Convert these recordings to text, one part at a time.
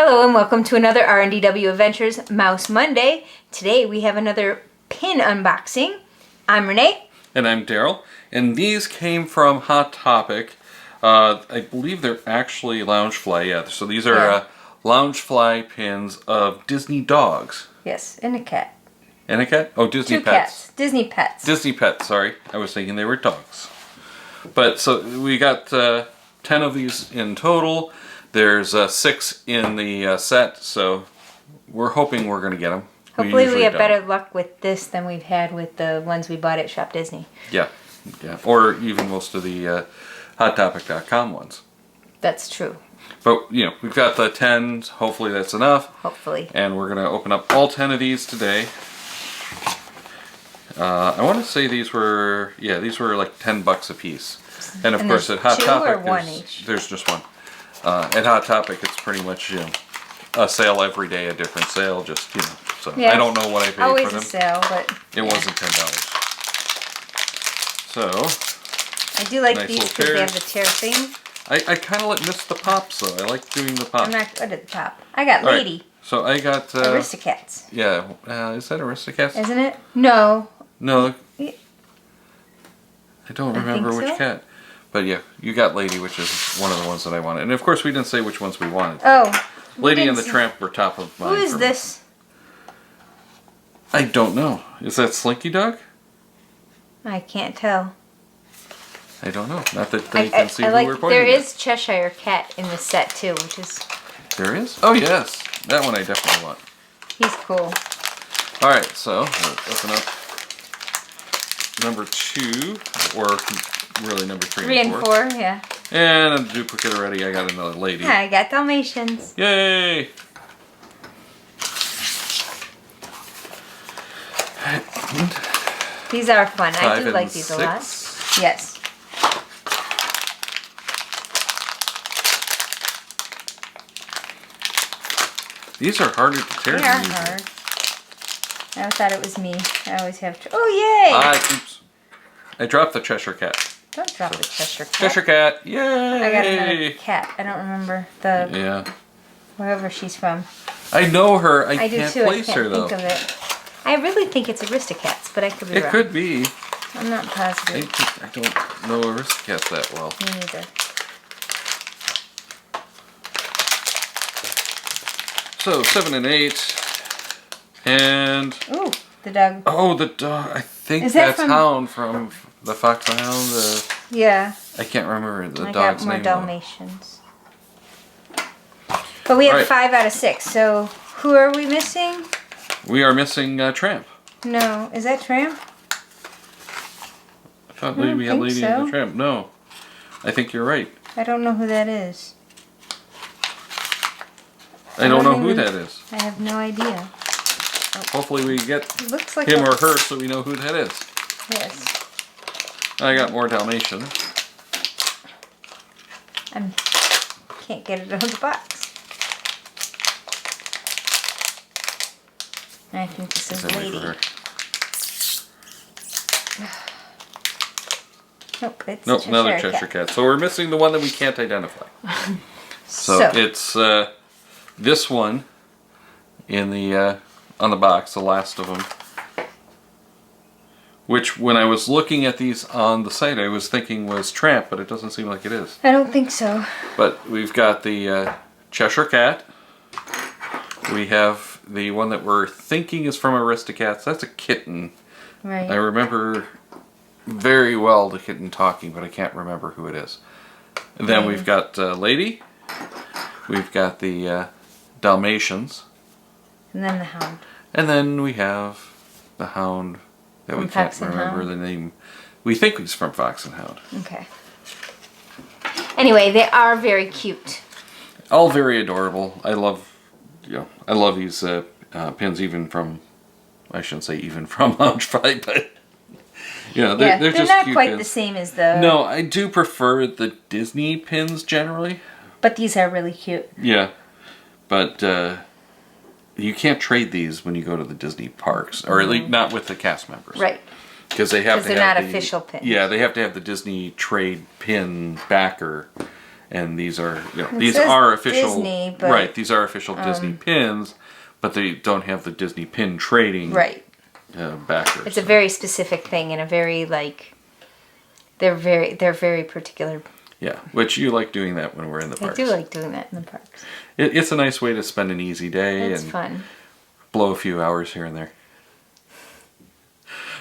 Hello and welcome to another R&DW Adventures Mouse Monday. Today we have another pin unboxing. I'm Renee. And I'm Darryl. And these came from Hot Topic. I believe they're actually Loungefly. Yeah, so these are Loungefly pins of Disney dogs. Yes, and a cat. And a cat? Oh, Disney Two pets. Cats. Disney pets. Disney pets, sorry. I was thinking they were dogs. But so we got 10 of these in total. There's 6 in the set, so we're hoping we're going to get them. Hopefully we have better luck with this than we've had with the ones we bought at Shop Disney. Yeah. Or even most of the HotTopic.com ones. That's true. But, you know, we've got the 10. Hopefully that's enough. Hopefully. And we're going to open up all 10 of these today. I want to say these were like $10 a piece. And of course at Hot Topic, there's just one. At Hot Topic, it's pretty much, you know, a sale every day, a different sale, just, you know. So yeah. I don't know what I paid for them. Always a sale, but it wasn't $10. So I do like these because they have the tear thing. I kind of miss the pops though. I like doing the pops. I'm not good at the top. I got Lady. Right. So I got Aristocats. Yeah, is that Aristocats? Isn't it? No. No. I don't remember which cat. But yeah, you got Lady, which is one of the ones that I wanted. And of course we didn't say which ones we wanted. Oh. Lady and the Tramp were top of mind. Who is this? I don't know. Is that Slinky Dog? I can't tell. I don't know. Not that they can see who we're pointing There at. is Cheshire Cat in the set too, which is... There is? Oh yes. That one I definitely want. He's cool. Alright, so let's open up number 2, or really number 3 and 4. Yeah. And a duplicate already. I got another Lady. I got Dalmatians. Yay! These are fun. I do like these a lot. Yes. These are harder to tear. They are hard. I thought it was me. I always have to. Oh, yay! Oops. I dropped the Cheshire Cat. Don't drop the Cheshire Cat. Cheshire Cat, yay! I got another cat. I don't remember wherever she's from. I know her. I do can't too. place I can't her though. think of it. I really think it's Aristocats, but I could be wrong. It could be. I'm not positive. I don't know Aristocats that well. Me neither. So 7 and 8, and ooh, the dog. Oh, the dog. I think that's Hound from the Fox and Hound. Yeah. I can't remember the dog's name. I got more Dalmatians. But we have 5 out of 6. So who are we missing? We are missing Tramp. No, is that Tramp? I thought we had Lady and the Tramp. No, I think you're right. I don't know who that is. I don't know who that is. I have no idea. Hopefully we get like him or her so we know who that is. Yes. I got more Dalmatian. I can't get it out of the box. I think this is Lady. Nope, it's another Cheshire Cat. So we're missing the one that we can't identify. So it's this one in the on the box, the last of them. Which, when I was looking at these on the site, I was thinking was Tramp, but it doesn't seem like it is. I don't think so. But we've got the Cheshire Cat. We have the one that we're thinking is from Aristocats. That's a kitten. Right. I remember very well the kitten talking, but I can't remember who it is. And then we've got Lady. We've got the Dalmatians. And then the Hound. And then we have the Hound that we can't remember the name. We think he's from Fox and Hound. Okay. Anyway, they are very cute. All very adorable. I love, I love these pins, even from, I shouldn't say even from Loungefly, but they're just not cute quite pins. the same as the. No, I do prefer the Disney pins generally. But these are really cute. Yeah, but you can't trade these when you go to the Disney parks, or at least not with the cast members. Right. Because they have to have they're not official pins. Yeah, they have to have the Disney trade pin backer, And these are, It these says are official, Disney, but, right? These are official Disney pins, but they don't have the Disney pin trading backers. It's a very specific thing and a very they're very particular. Yeah, which you like doing that when we're in the parks. I do like doing that in the parks. It's a nice way to spend an easy day It's and fun. blow a few hours here and there.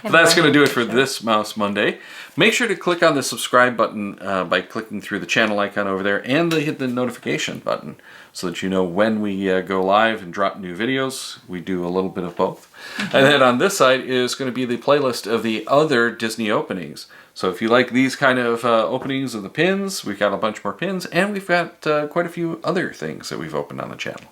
But that's going to do it for this Mouse Monday. Make sure to click on the subscribe button by clicking through the channel icon over there, and hit the notification button so that you know when we go live and drop new videos. We do a little bit of both. And then on this side is going to be the playlist of the other Disney openings. So if you like these kind of openings of the pins, we've got a bunch more pins, and we've got quite a few other things that we've opened on the channel.